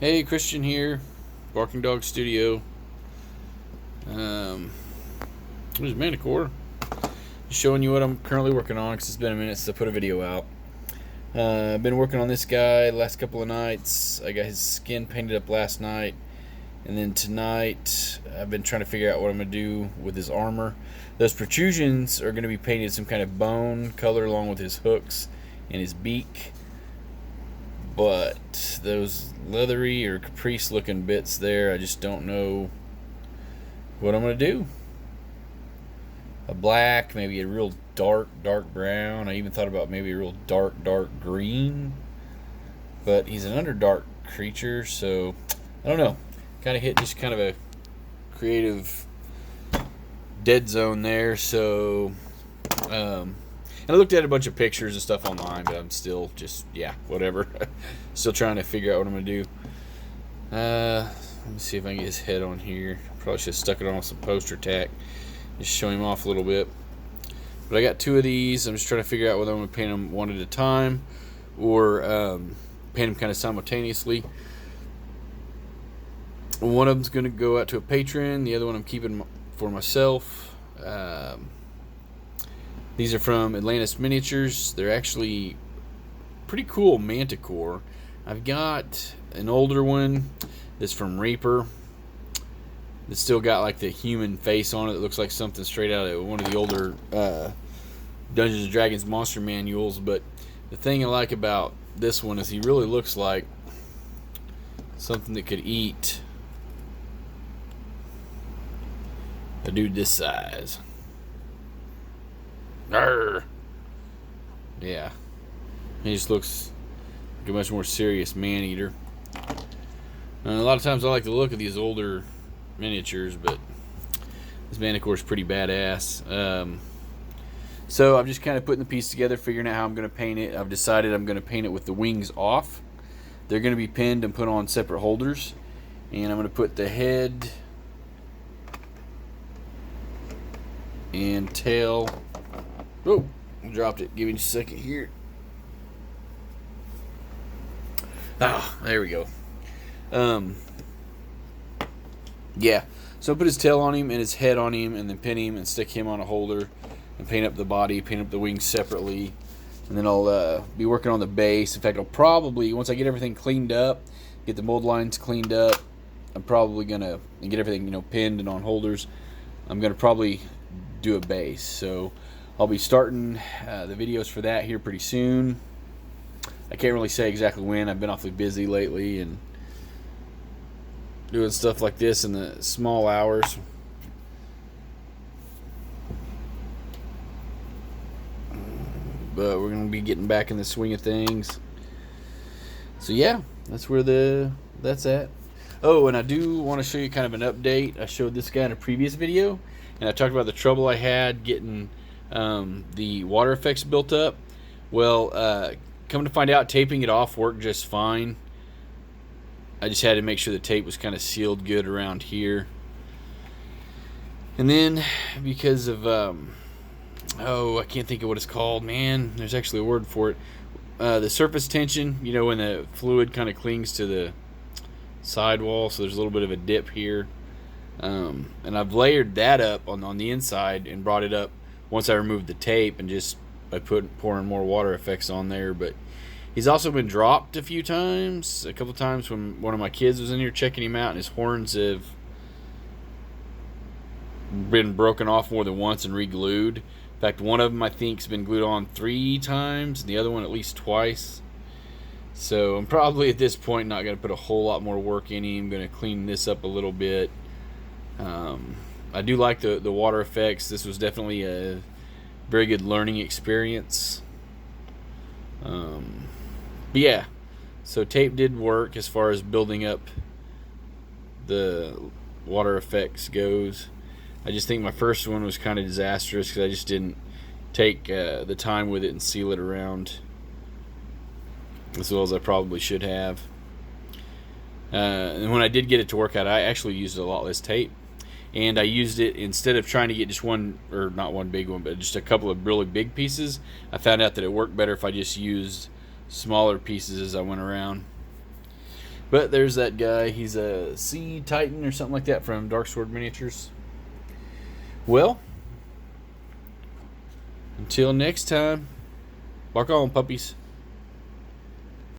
Hey, Christian here, Barking Dog Studio. There's Manicore. Just showing you what I'm currently working on because it's been a minute since I put a video out. I've been working on this guy the last couple of nights. I got his skin painted up last night, and then tonight I've been trying to figure out what I'm going to do with his armor. Those protrusions are going to be painted some kind of bone color along with his hooks and his beak. But those leathery or caprice looking bits there, I just don't know what I'm going to do. A black, maybe a real dark brown. I even thought about maybe a real dark green. But he's an underdark creature, so I don't know. Kind of hit just kind of a creative dead zone there. So and I looked at a bunch of pictures and stuff online, but I'm still just, whatever. Still trying to figure out what I'm going to do. Let me see if I can get his head on here. Probably should have stuck it on with some poster tack. Just show him off a little bit. But I got two of these. I'm just trying to figure out whether I'm going to paint them one at a time or paint them kind of simultaneously. One of them's going to go out to a patron. The other one I'm keeping for myself. These are from Atlantis Miniatures. They're actually pretty cool Manticore. I've got an older one that's from Reaper. It's still got like the human face on it. It looks like something straight out of one of the older Dungeons & Dragons monster manuals. But the thing I like about this one is he really looks like something that could eat a dude this size. Arr. Yeah. He just looks like a much more serious man-eater. A lot of times I like the look of these older miniatures, but this Manticore is pretty badass. So I'm just kind of putting the piece together, figuring out how I'm going to paint it. I've decided I'm going to paint it with the wings off. They're going to be pinned and put on separate holders. And I'm going to put the head and tail. Oh, dropped it. Give me just a second here. Ah, there we go. Yeah. So I put his tail on him and his head on him, and then pin him and stick him on a holder, and paint up the body, paint up the wings separately, and then I'll be working on the base. In fact, I'll probably, once I get everything cleaned up, get the mold lines cleaned up, I'm probably gonna get everything pinned and on holders. I'm gonna probably do a base. So I'll be starting the videos for that here pretty soon. I can't really say exactly when. I've been awfully busy lately and doing stuff like this in the small hours. But we're going to be getting back in the swing of things. So yeah, that's where that's at. Oh, and I do want to show you kind of an update. I showed this guy in a previous video, and I talked about the trouble I had getting the water effects built up. Well, come to find out, taping it off worked just fine. I just had to make sure the tape was kind of sealed good around here. And then, because of, I can't think of what it's called, man. There's actually a word for it. The surface tension, when the fluid kind of clings to the sidewall, so there's a little bit of a dip here. And I've layered that up on the inside and brought it up once I removed the tape and just by pouring more water effects on there. But he's also been dropped a few times. A couple times when one of my kids was in here checking him out, and his horns have been broken off more than once and re-glued. In fact, one of them I think has been glued on 3 times, and the other one at least twice. So I'm probably at this point not going to put a whole lot more work in him. I'm going to clean this up a little bit. I do like the water effects. This was definitely a very good learning experience. But yeah, so tape did work as far as building up the water effects goes. I just think my first one was kind of disastrous because I just didn't take the time with it and seal it around as well as I probably should have. And when I did get it to work out, I actually used a lot less tape. And I used it, instead of trying to get just one, or not one big one, but just a couple of really big pieces, I found out that it worked better if I just used smaller pieces as I went around. But there's that guy. He's a Sea Titan or something like that from Dark Sword Miniatures. Well, until next time, bark on, puppies.